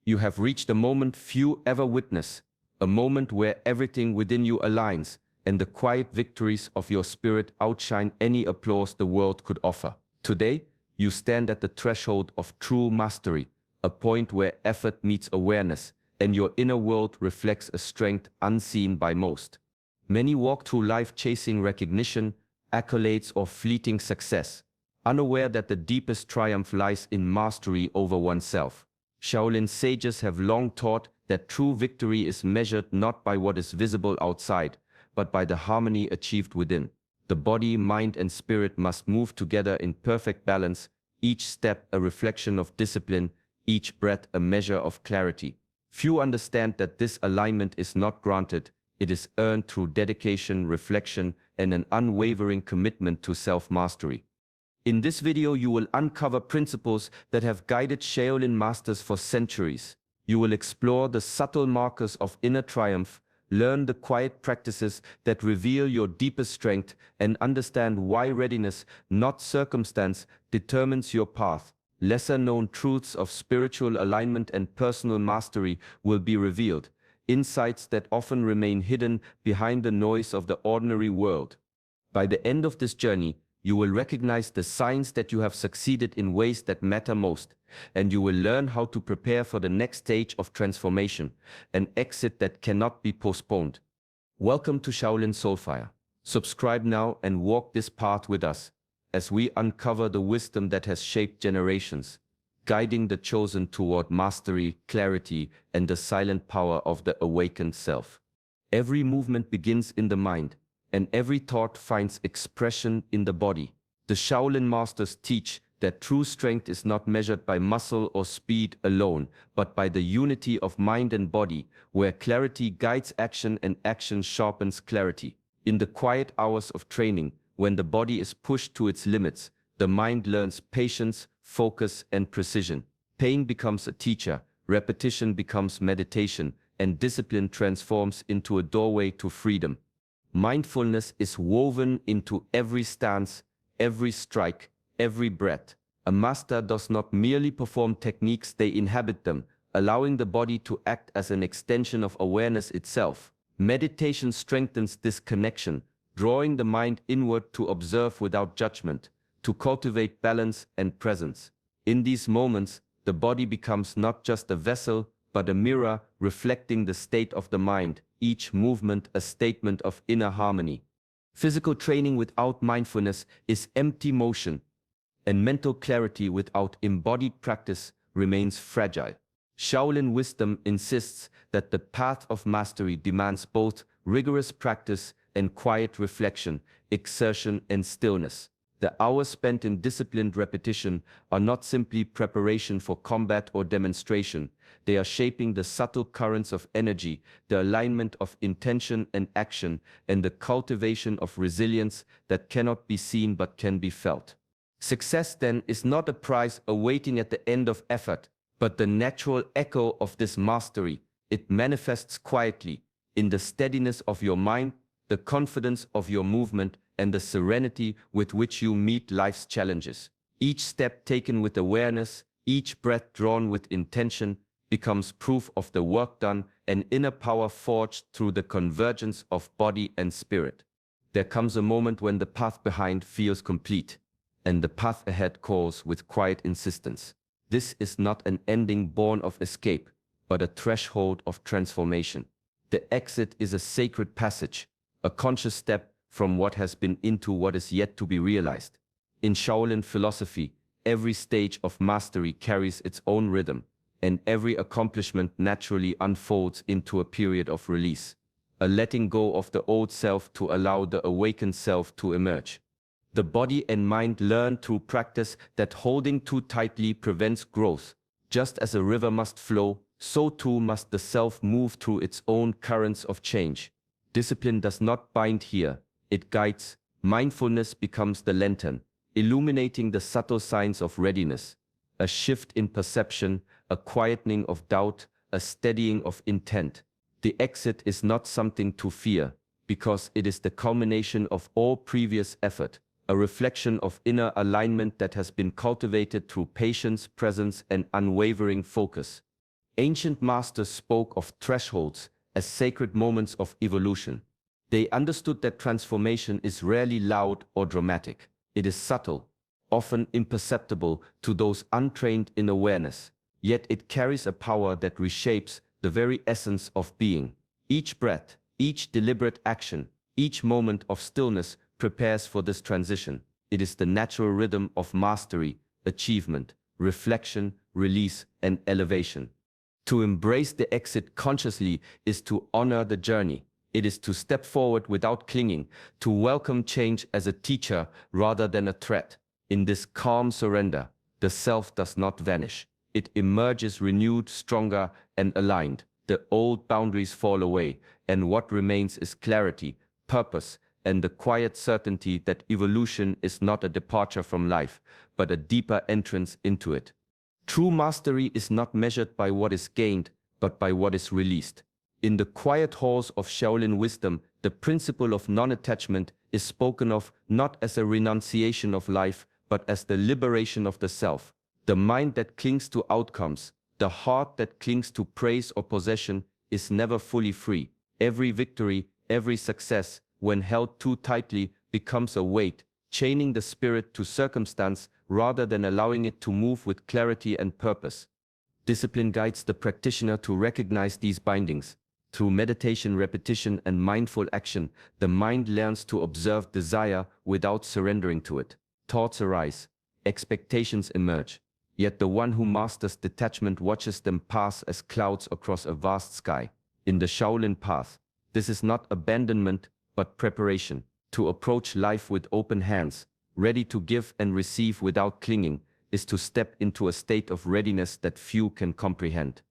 You have reached a moment few ever witness, a moment where everything within you aligns, and the quiet victories of your spirit outshine any applause the world could offer. Today, you stand at the threshold of true mastery, a point where effort meets awareness, and your inner world reflects a strength unseen by most. Many walk through life chasing recognition, accolades, or fleeting success, unaware that the deepest triumph lies in mastery over oneself. Shaolin sages have long taught that true victory is measured not by what is visible outside, but by the harmony achieved within. The body, mind, and spirit must move together in perfect balance, each step a reflection of discipline, each breath a measure of clarity. Few understand that this alignment is not granted, it is earned through dedication, reflection, and an unwavering commitment to self-mastery. In this video, you will uncover principles that have guided Shaolin masters for centuries. You will explore the subtle markers of inner triumph, learn the quiet practices that reveal your deepest strength, and understand why readiness, not circumstance, determines your path. Lesser-known truths of spiritual alignment and personal mastery will be revealed, insights that often remain hidden behind the noise of the ordinary world. By the end of this journey, you will recognize the signs that you have succeeded in ways that matter most, and you will learn how to prepare for the next stage of transformation, an exit that cannot be postponed. Welcome to Shaolin Soulfire. Subscribe now and walk this path with us, as we uncover the wisdom that has shaped generations, guiding the chosen toward mastery, clarity, and the silent power of the awakened self. Every movement begins in the mind, and every thought finds expression in the body. The Shaolin masters teach that true strength is not measured by muscle or speed alone, but by the unity of mind and body, where clarity guides action and action sharpens clarity. In the quiet hours of training, when the body is pushed to its limits, the mind learns patience, focus, and precision. Pain becomes a teacher, repetition becomes meditation, and discipline transforms into a doorway to freedom. Mindfulness is woven into every stance, every strike, every breath. A master does not merely perform techniques, they inhabit them, allowing the body to act as an extension of awareness itself. Meditation strengthens this connection, drawing the mind inward to observe without judgment, to cultivate balance and presence. In these moments, the body becomes not just a vessel, but a mirror reflecting the state of the mind, each movement a statement of inner harmony. Physical training without mindfulness is empty motion, and mental clarity without embodied practice remains fragile. Shaolin wisdom insists that the path of mastery demands both rigorous practice and quiet reflection, exertion and stillness. The hours spent in disciplined repetition are not simply preparation for combat or demonstration. They are shaping the subtle currents of energy, the alignment of intention and action, and the cultivation of resilience that cannot be seen but can be felt. Success, then, is not a prize awaiting at the end of effort, but the natural echo of this mastery. It manifests quietly in the steadiness of your mind, the confidence of your movement, and the serenity with which you meet life's challenges. Each step taken with awareness, each breath drawn with intention, becomes proof of the work done, an inner power forged through the convergence of body and spirit. There comes a moment when the path behind feels complete, and the path ahead calls with quiet insistence. This is not an ending born of escape, but a threshold of transformation. The exit is a sacred passage, a conscious step from what has been into what is yet to be realized. In Shaolin philosophy, every stage of mastery carries its own rhythm, and every accomplishment naturally unfolds into a period of release, a letting go of the old self to allow the awakened self to emerge. The body and mind learn through practice that holding too tightly prevents growth. Just as a river must flow, so too must the self move through its own currents of change. Discipline does not bind here, it guides. Mindfulness becomes the lantern, illuminating the subtle signs of readiness. A shift in perception, a quietening of doubt, a steadying of intent. The exit is not something to fear, because it is the culmination of all previous effort, a reflection of inner alignment that has been cultivated through patience, presence, and unwavering focus. Ancient masters spoke of thresholds as sacred moments of evolution. They understood that transformation is rarely loud or dramatic. It is subtle, often imperceptible to those untrained in awareness, yet it carries a power that reshapes the very essence of being. Each breath, each deliberate action, each moment of stillness prepares for this transition. It is the natural rhythm of mastery, achievement, reflection, release, and elevation. To embrace the exit consciously is to honor the journey. It is to step forward without clinging, to welcome change as a teacher rather than a threat. In this calm surrender, the self does not vanish. It emerges renewed, stronger, and aligned. The old boundaries fall away, and what remains is clarity, purpose, and the quiet certainty that evolution is not a departure from life, but a deeper entrance into it. True mastery is not measured by what is gained, but by what is released. In the quiet halls of Shaolin wisdom, the principle of non-attachment is spoken of not as a renunciation of life, but as the liberation of the self. The mind that clings to outcomes, the heart that clings to praise or possession, is never fully free. Every victory, every success, when held too tightly, becomes a weight, chaining the spirit to circumstance rather than allowing it to move with clarity and purpose. Discipline guides the practitioner to recognize these bindings. Through meditation, repetition, and mindful action, the mind learns to observe desire without surrendering to it. Thoughts arise, expectations emerge, yet the one who masters detachment watches them pass as clouds across a vast sky. In the Shaolin path, this is not abandonment, but preparation. To approach life with open hands, ready to give and receive without clinging, is to step into a state of readiness that few can comprehend.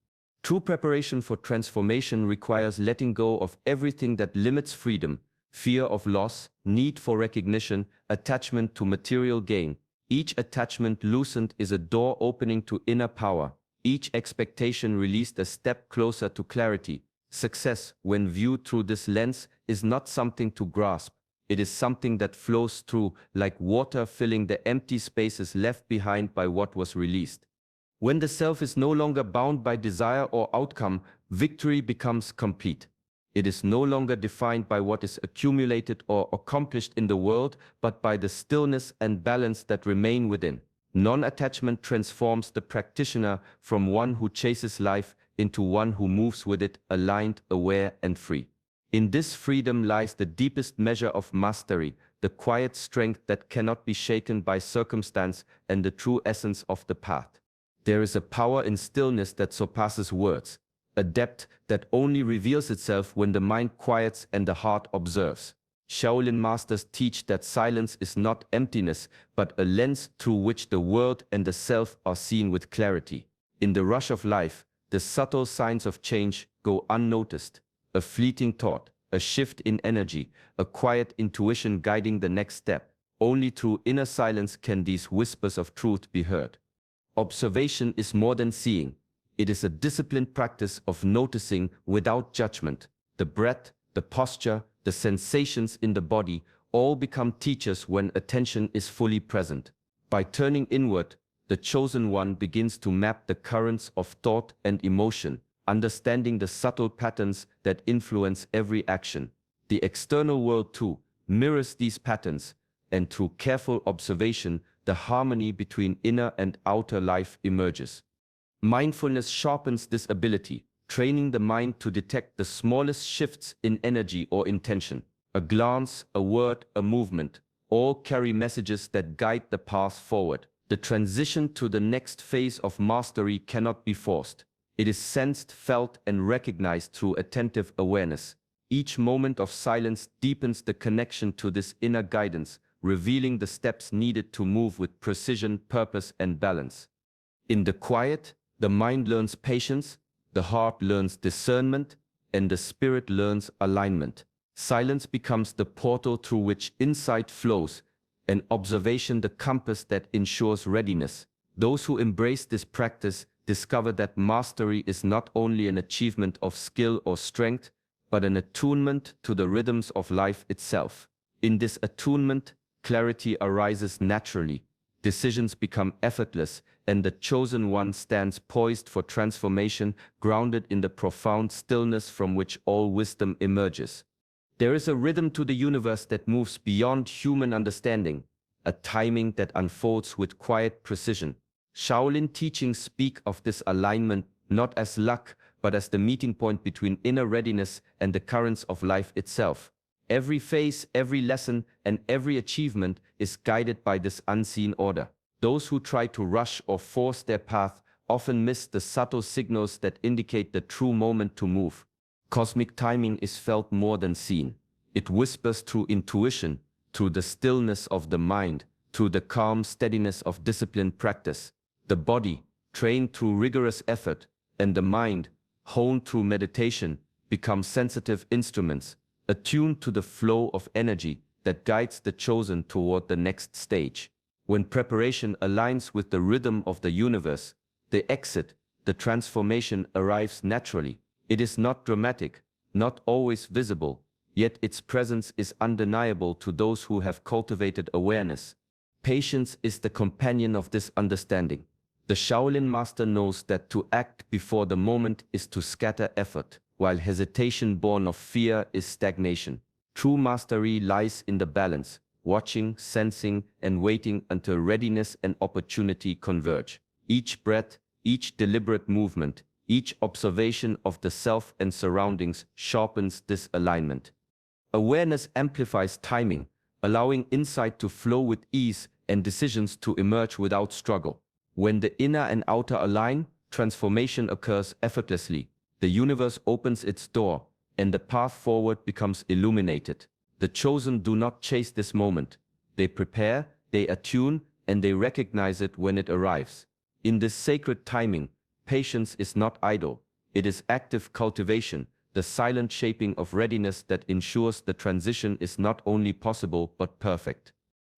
True preparation for transformation requires letting go of everything that limits freedom: fear of loss, need for recognition, attachment to material gain. Each attachment loosened is a door opening to inner power. Each expectation released a step closer to clarity. Success, when viewed through this lens, is not something to grasp. It is something that flows through, like water filling the empty spaces left behind by what was released. When the self is no longer bound by desire or outcome, victory becomes complete. It is no longer defined by what is accumulated or accomplished in the world, but by the stillness and balance that remain within. Non-attachment transforms the practitioner from one who chases life into one who moves with it, aligned, aware, and free. In this freedom lies the deepest measure of mastery, the quiet strength that cannot be shaken by circumstance, and the true essence of the path. There is a power in stillness that surpasses words, a depth that only reveals itself when the mind quiets and the heart observes. Shaolin masters teach that silence is not emptiness, but a lens through which the world and the self are seen with clarity. In the rush of life, the subtle signs of change go unnoticed. A fleeting thought, a shift in energy, a quiet intuition guiding the next step. Only through inner silence can these whispers of truth be heard. Observation is more than seeing. It is a disciplined practice of noticing without judgment. The breath, the posture, the sensations in the body all become teachers when attention is fully present. By turning inward, the chosen one begins to map the currents of thought and emotion, understanding the subtle patterns that influence every action. The external world, too, mirrors these patterns, and through careful observation, the harmony between inner and outer life emerges. Mindfulness sharpens this ability, training the mind to detect the smallest shifts in energy or intention. A glance, a word, a movement, all carry messages that guide the path forward. The transition to the next phase of mastery cannot be forced. It is sensed, felt, and recognized through attentive awareness. Each moment of silence deepens the connection to this inner guidance, revealing the steps needed to move with precision, purpose, and balance. In the quiet, the mind learns patience, the heart learns discernment, and the spirit learns alignment. Silence becomes the portal through which insight flows, and observation the compass that ensures readiness. Those who embrace this practice discover that mastery is not only an achievement of skill or strength, but an attunement to the rhythms of life itself. In this attunement, clarity arises naturally, decisions become effortless, and the chosen one stands poised for transformation, grounded in the profound stillness from which all wisdom emerges. There is a rhythm to the universe that moves beyond human understanding, a timing that unfolds with quiet precision. Shaolin teachings speak of this alignment not as luck, but as the meeting point between inner readiness and the currents of life itself. Every phase, every lesson, and every achievement is guided by this unseen order. Those who try to rush or force their path often miss the subtle signals that indicate the true moment to move. Cosmic timing is felt more than seen. It whispers through intuition, through the stillness of the mind, through the calm steadiness of disciplined practice. The body, trained through rigorous effort, and the mind, honed through meditation, become sensitive instruments, attuned to the flow of energy that guides the chosen toward the next stage. When preparation aligns with the rhythm of the universe, the exit, the transformation arrives naturally. It is not dramatic, not always visible, yet its presence is undeniable to those who have cultivated awareness. Patience is the companion of this understanding. The Shaolin master knows that to act before the moment is to scatter effort, while hesitation born of fear is stagnation. True mastery lies in the balance, watching, sensing, and waiting until readiness and opportunity converge. Each breath, each deliberate movement, each observation of the self and surroundings sharpens this alignment. Awareness amplifies timing, allowing insight to flow with ease and decisions to emerge without struggle. When the inner and outer align, transformation occurs effortlessly. The universe opens its door, and the path forward becomes illuminated. The chosen do not chase this moment. They prepare, they attune, and they recognize it when it arrives. In this sacred timing, patience is not idle. It is active cultivation, the silent shaping of readiness that ensures the transition is not only possible but perfect.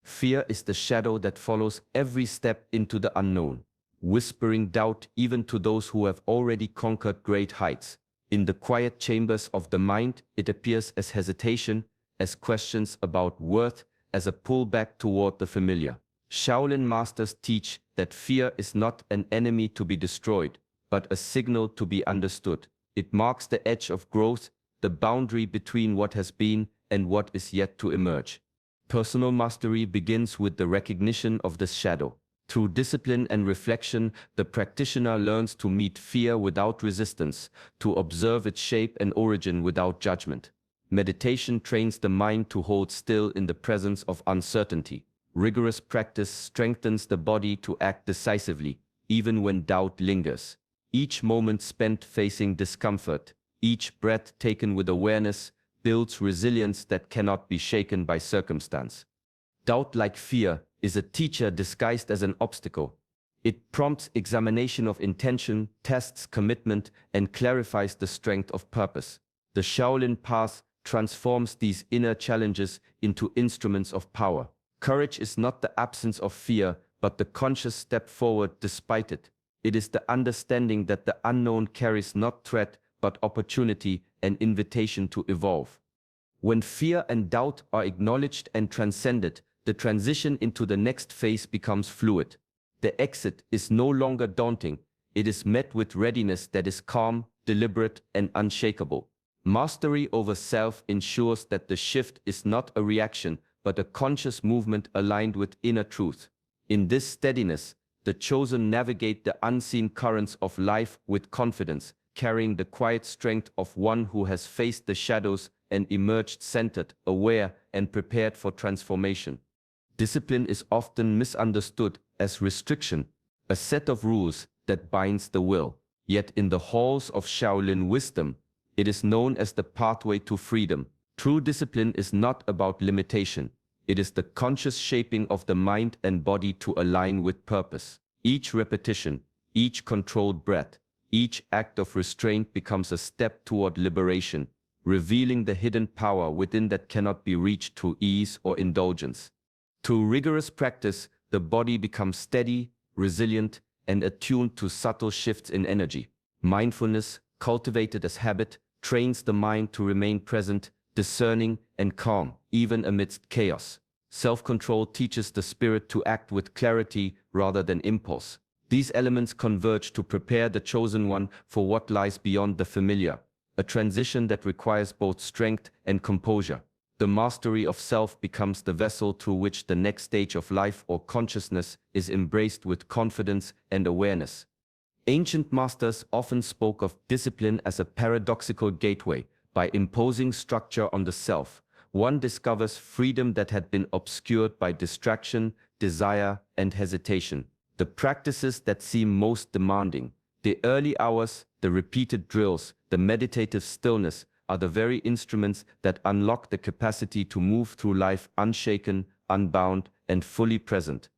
Fear is the shadow that follows every step into the unknown, whispering doubt even to those who have already conquered great heights. In the quiet chambers of the mind, it appears as hesitation, as questions about worth, as a pullback toward the familiar. Shaolin masters teach that fear is not an enemy to be destroyed, but a signal to be understood. It marks the edge of growth, the boundary between what has been and what is yet to emerge. Personal mastery begins with the recognition of this shadow. Through discipline and reflection, the practitioner learns to meet fear without resistance, to observe its shape and origin without judgment. Meditation trains the mind to hold still in the presence of uncertainty. Rigorous practice strengthens the body to act decisively, even when doubt lingers. Each moment spent facing discomfort, each breath taken with awareness, builds resilience that cannot be shaken by circumstance. Doubt, like fear, is a teacher disguised as an obstacle. It prompts examination of intention, tests commitment, and clarifies the strength of purpose. The Shaolin path transforms these inner challenges into instruments of power. Courage is not the absence of fear, but the conscious step forward despite it. It is the understanding that the unknown carries not threat, but opportunity and invitation to evolve. When fear and doubt are acknowledged and transcended, the transition into the next phase becomes fluid. The exit is no longer daunting. It is met with readiness that is calm, deliberate, and unshakable. Mastery over self ensures that the shift is not a reaction, but a conscious movement aligned with inner truth. In this steadiness, the chosen navigate the unseen currents of life with confidence, carrying the quiet strength of one who has faced the shadows and emerged centered, aware, and prepared for transformation. Discipline is often misunderstood as restriction, a set of rules that binds the will. Yet in the halls of Shaolin wisdom, it is known as the pathway to freedom. True discipline is not about limitation. It is the conscious shaping of the mind and body to align with purpose. Each repetition, each controlled breath, each act of restraint becomes a step toward liberation, revealing the hidden power within that cannot be reached through ease or indulgence. Through rigorous practice, the body becomes steady, resilient, and attuned to subtle shifts in energy. Mindfulness, cultivated as habit, trains the mind to remain present, discerning, and calm, even amidst chaos. Self-control teaches the spirit to act with clarity rather than impulse. These elements converge to prepare the chosen one for what lies beyond the familiar, a transition that requires both strength and composure. The mastery of self becomes the vessel through which the next stage of life or consciousness is embraced with confidence and awareness. Ancient masters often spoke of discipline as a paradoxical gateway. By imposing structure on the self, one discovers freedom that had been obscured by distraction, desire, and hesitation. The practices that seem most demanding, the early hours, the repeated drills, the meditative stillness, are the very instruments that unlock the capacity to move through life unshaken, unbound, and fully present.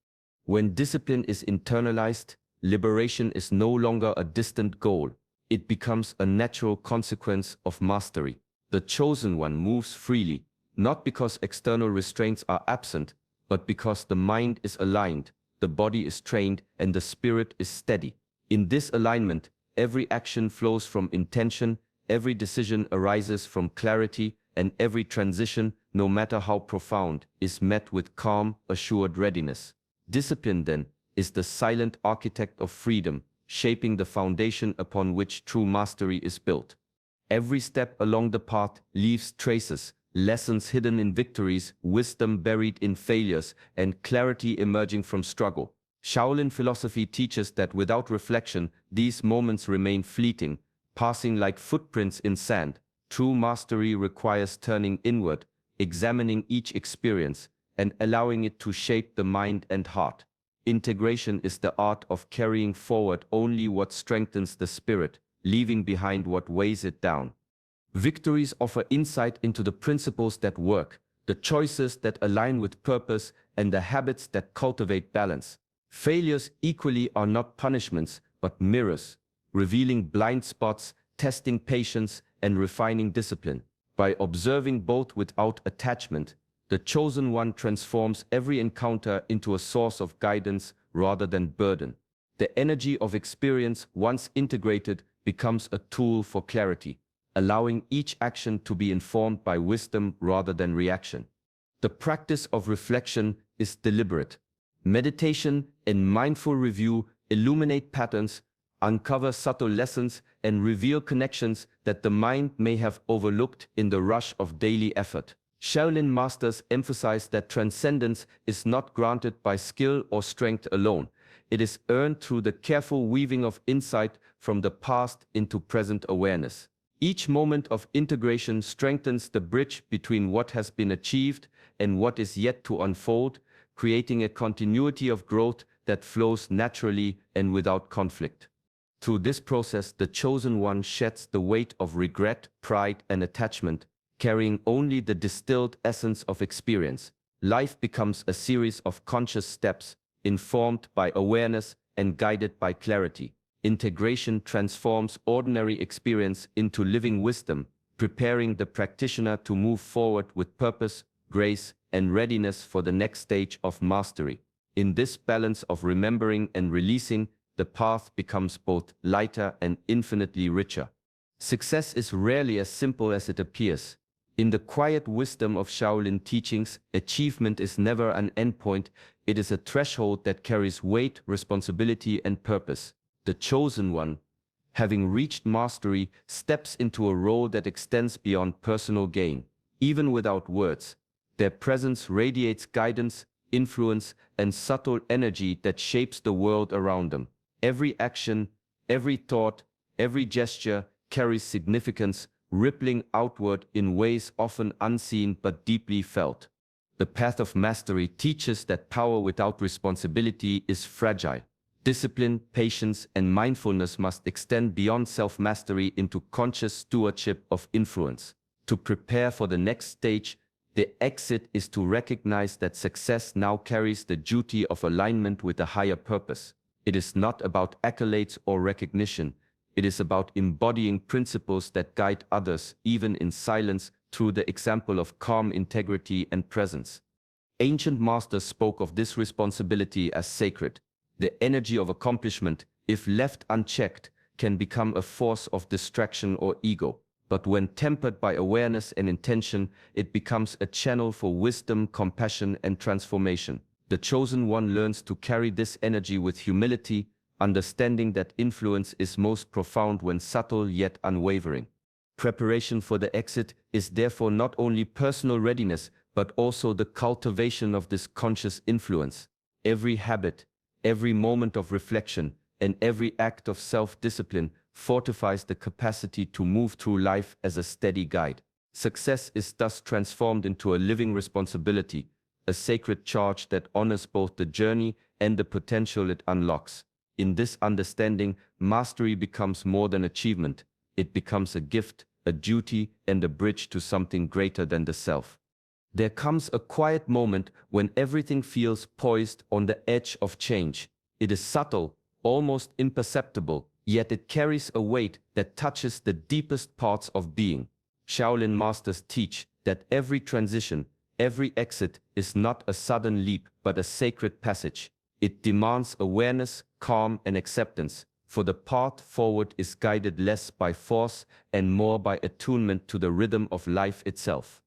When discipline is internalized, liberation is no longer a distant goal. It becomes a natural consequence of mastery. The chosen one moves freely, not because external restraints are absent, but because the mind is aligned, the body is trained, and the spirit is steady. In this alignment, every action flows from intention, every decision arises from clarity, and every transition, no matter how profound, is met with calm, assured readiness. Discipline, then, is the silent architect of freedom, shaping the foundation upon which true mastery is built. Every step along the path leaves traces, lessons hidden in victories, wisdom buried in failures, and clarity emerging from struggle. Shaolin philosophy teaches that without reflection, these moments remain fleeting, passing like footprints in sand. True mastery requires turning inward, examining each experience, and allowing it to shape the mind and heart. Integration is the art of carrying forward only what strengthens the spirit, leaving behind what weighs it down. Victories offer insight into the principles that work, the choices that align with purpose, and the habits that cultivate balance. Failures equally are not punishments, but mirrors, revealing blind spots, testing patience, and refining discipline. By observing both without attachment, the chosen one transforms every encounter into a source of guidance rather than burden. The energy of experience, once integrated, becomes a tool for clarity, allowing each action to be informed by wisdom rather than reaction. The practice of reflection is deliberate. Meditation and mindful review illuminate patterns, uncover subtle lessons, and reveal connections that the mind may have overlooked in the rush of daily effort. Shaolin masters emphasize that transcendence is not granted by skill or strength alone. It is earned through the careful weaving of insight from the past into present awareness. Each moment of integration strengthens the bridge between what has been achieved and what is yet to unfold, creating a continuity of growth that flows naturally and without conflict. Through this process, the chosen one sheds the weight of regret, pride, and attachment, carrying only the distilled essence of experience. Life becomes a series of conscious steps, informed by awareness and guided by clarity. Integration transforms ordinary experience into living wisdom, preparing the practitioner to move forward with purpose, grace, and readiness for the next stage of mastery. In this balance of remembering and releasing, the path becomes both lighter and infinitely richer. Success is rarely as simple as it appears. In the quiet wisdom of Shaolin teachings, achievement is never an endpoint, it is a threshold that carries weight, responsibility, and purpose. The chosen one, having reached mastery, steps into a role that extends beyond personal gain. Even without words, their presence radiates guidance, influence, and subtle energy that shapes the world around them. Every action, every thought, every gesture carries significance, rippling outward in ways often unseen but deeply felt. The path of mastery teaches that power without responsibility is fragile. Discipline, patience, and mindfulness must extend beyond self-mastery into conscious stewardship of influence. To prepare for the next stage, the exit is to recognize that success now carries the duty of alignment with a higher purpose. It is not about accolades or recognition. It is about embodying principles that guide others, even in silence, through the example of calm integrity and presence. Ancient masters spoke of this responsibility as sacred. The energy of accomplishment, if left unchecked, can become a force of distraction or ego. But when tempered by awareness and intention, it becomes a channel for wisdom, compassion, and transformation. The chosen one learns to carry this energy with humility, understanding that influence is most profound when subtle yet unwavering. Preparation for the exit is therefore not only personal readiness, but also the cultivation of this conscious influence. Every habit, every moment of reflection, and every act of self-discipline fortifies the capacity to move through life as a steady guide. Success is thus transformed into a living responsibility, a sacred charge that honors both the journey and the potential it unlocks. In this understanding, mastery becomes more than achievement. It becomes a gift, a duty, and a bridge to something greater than the self. There comes a quiet moment when everything feels poised on the edge of change. It is subtle, almost imperceptible, yet it carries a weight that touches the deepest parts of being. Shaolin masters teach that every transition, every exit is not a sudden leap but a sacred passage. It demands awareness, calm, and acceptance, for the path forward is guided less by force and more by attunement to the rhythm of life itself.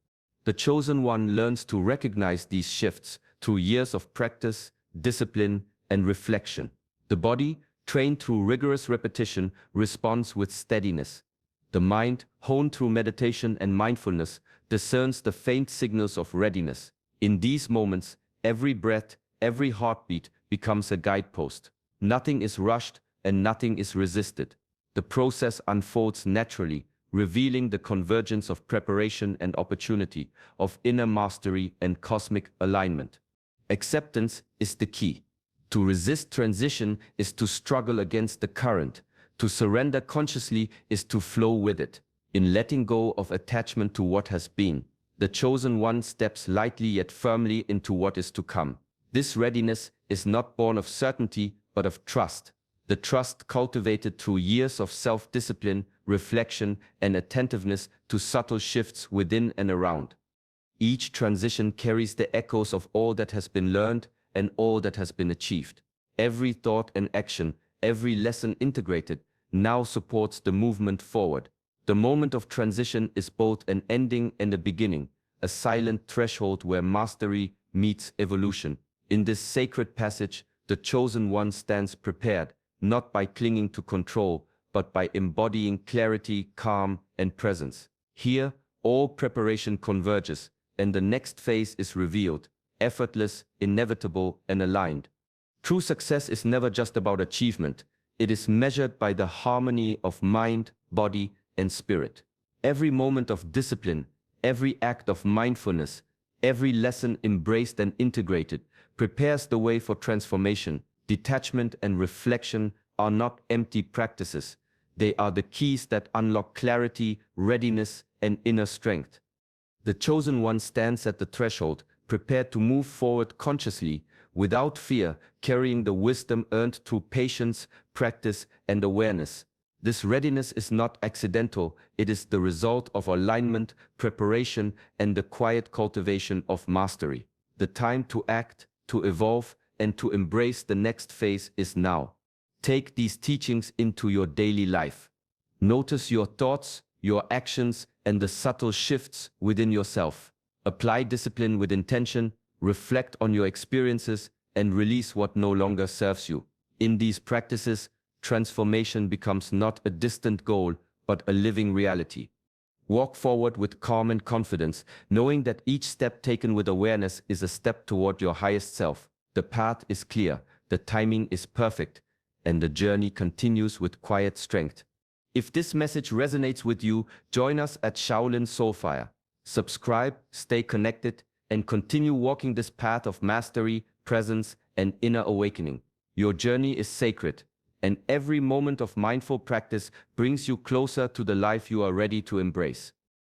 The chosen one learns to recognize these shifts through years of practice, discipline, and reflection. The body, trained through rigorous repetition, responds with steadiness. The mind, honed through meditation and mindfulness, discerns the faint signals of readiness. In these moments, every breath, every heartbeat becomes a guidepost. Nothing is rushed and nothing is resisted. The process unfolds naturally, revealing the convergence of preparation and opportunity, of inner mastery and cosmic alignment. Acceptance is the key. To resist transition is to struggle against the current. To surrender consciously is to flow with it. In letting go of attachment to what has been, the chosen one steps lightly yet firmly into what is to come. This readiness is not born of certainty, but of trust. The trust cultivated through years of self-discipline, reflection, and attentiveness to subtle shifts within and around. Each transition carries the echoes of all that has been learned and all that has been achieved. Every thought and action, every lesson integrated, now supports the movement forward. The moment of transition is both an ending and a beginning, a silent threshold where mastery meets evolution. In this sacred passage, the chosen one stands prepared, not by clinging to control, but by embodying clarity, calm, and presence. Here, all preparation converges, and the next phase is revealed, effortless, inevitable, and aligned. True success is never just about achievement. It is measured by the harmony of mind, body, and spirit. Every moment of discipline, every act of mindfulness, every lesson embraced and integrated prepares the way for transformation. Detachment and reflection are not empty practices. They are the keys that unlock clarity, readiness, and inner strength. The chosen one stands at the threshold, prepared to move forward consciously, without fear, carrying the wisdom earned through patience, practice, and awareness. This readiness is not accidental, it is the result of alignment, preparation, and the quiet cultivation of mastery. The time to act, to evolve, and to embrace the next phase is now. Take these teachings into your daily life. Notice your thoughts, your actions, and the subtle shifts within yourself. Apply discipline with intention, reflect on your experiences, and release what no longer serves you. In these practices, transformation becomes not a distant goal, but a living reality. Walk forward with calm and confidence, knowing that each step taken with awareness is a step toward your highest self. The path is clear, the timing is perfect, and the journey continues with quiet strength. If this message resonates with you, join us at Shaolin Soulfire. Subscribe, stay connected, and continue walking this path of mastery, presence, and inner awakening. Your journey is sacred, and every moment of mindful practice brings you closer to the life you are ready to embrace.